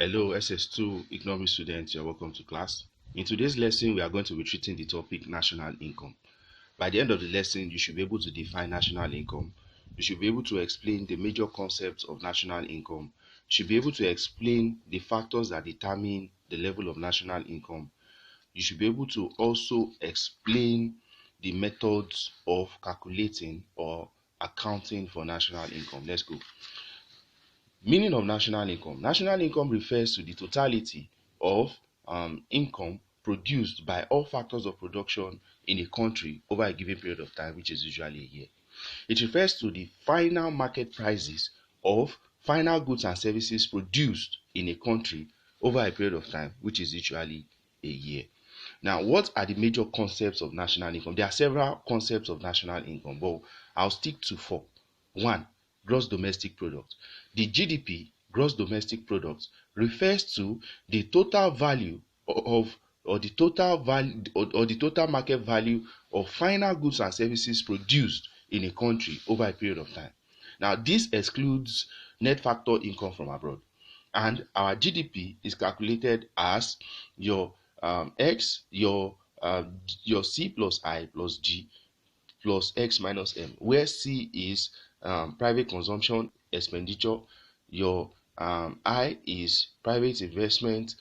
Hello, SS2 economic students, you're welcome to class. In today's lesson, we are going to be treating the topic national income. By the end of the lesson, you should be able to define national income. You should be able to explain the major concepts of national income. You should be able to explain the factors that determine the level of national income. You should be able to also explain the methods of calculating or accounting for national income. Let's go. Meaning of national income. National income refers to the totality of income produced by all factors of production in a country over a given period of time, which is usually a year. It refers to the final market prices of final goods and services produced in a country over a period of time, which is usually a year. Now, what are the major concepts of national income? There are several concepts of national income, but I'll stick to four. One, gross domestic product. The GDP, gross domestic product, refers to the total value of or the total value or the total market value of final goods and services produced in a country over a period of time. Now, this excludes net factor income from abroad, and our GDP is calculated as your X, your C plus I plus G plus X minus M, where C is private consumption expenditure, your I is private investment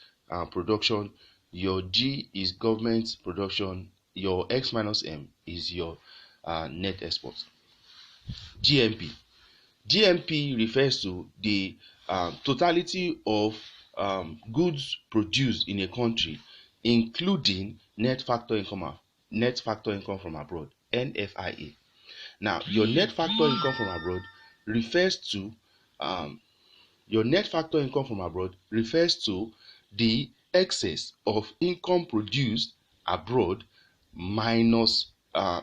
production, your G is government production, your X minus M is your net export. GMP. GMP refers to the totality of goods produced in a country, including net factor income from abroad, NFIA. Now, your net factor income from abroad refers to the excess of income produced abroad minus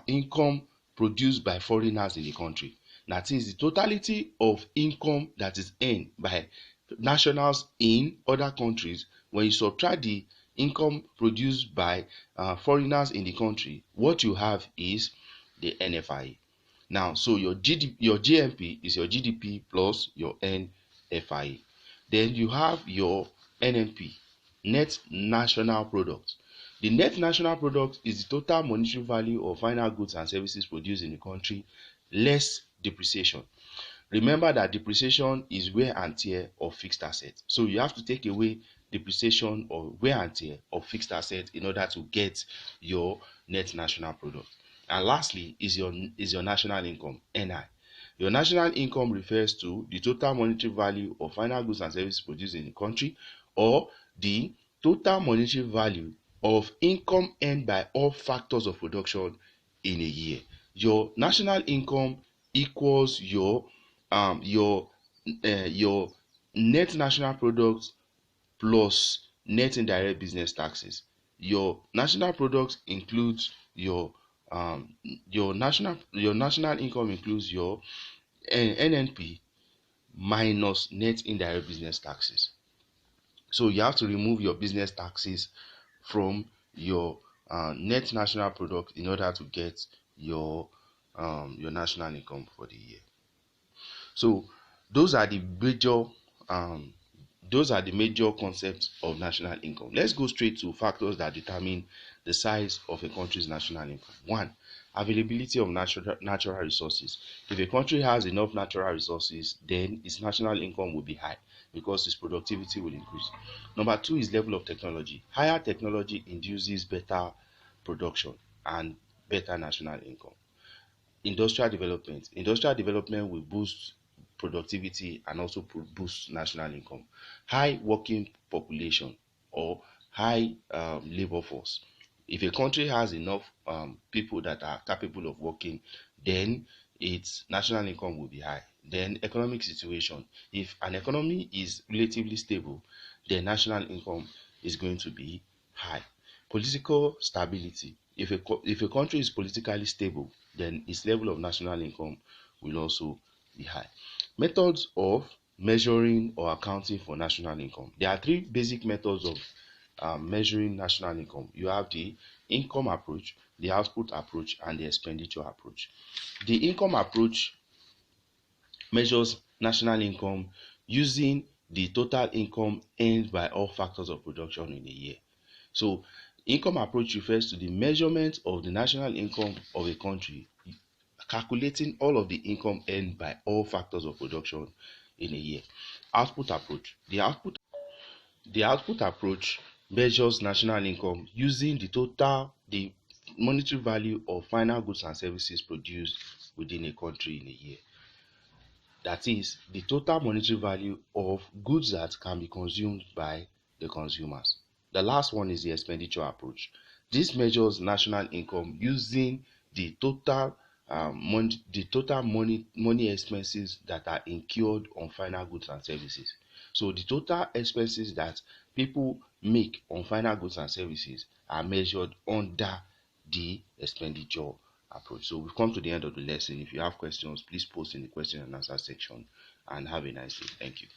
income produced by foreigners in the country. That is the totality of income that is earned by nationals in other countries. When you subtract the income produced by foreigners in the country, what you have is the NFIA. Now, so your GMP is your GDP plus your NFIA. Then you have your NNP, net national product. The net national product is the total monetary value of final goods and services produced in the country less depreciation. Remember that depreciation is wear and tear of fixed assets. So you have to take away depreciation or wear and tear of fixed assets in order to get your net national product. And lastly is your national income, NI. Your national income refers to the total monetary value of final goods and services produced in the country, or the total monetary value of income earned by all factors of production in a year. Your national income equals your net national product plus net indirect business taxes. Your national product includes your national income includes your NNP minus net indirect business taxes. So you have to remove your business taxes from your net national product in order to get your national income for the year. So those are the major concepts of national income. Let's go straight to factors that determine the size of a country's national income. One, availability of natural resources. If a country has enough natural resources, then its national income will be high because its productivity will increase. Number two is level of technology. Higher technology induces better production and better national income. Industrial development. Industrial development will boost productivity and also boost national income. High working population or high labor force. If a country has enough people that are capable of working, then its national income will be high. Then economic situation. If an economy is relatively stable, then national income is going to be high. Political stability. If a country is politically stable, then its level of national income will also be high. Methods of measuring or accounting for national income. There are three basic methods of measuring national income. You have the income approach, the output approach, and the expenditure approach. The income approach measures national income using the total income earned by all factors of production in a year. So income approach refers to the measurement of the national income of a country, calculating all of the income earned by all factors of production in a year. Output approach. The output approach measures national income using the monetary value of final goods and services produced within a country in a year. That is the total monetary value of goods that can be consumed by the consumers. The last one is the expenditure approach. This measures national income using the total money expenses that are incurred on final goods and services. So the total expenses that people make on final goods and services are measured under the expenditure approach. So we've come to the end of the lesson. If you have questions, please post in the question and answer section, and have a nice day. Thank you.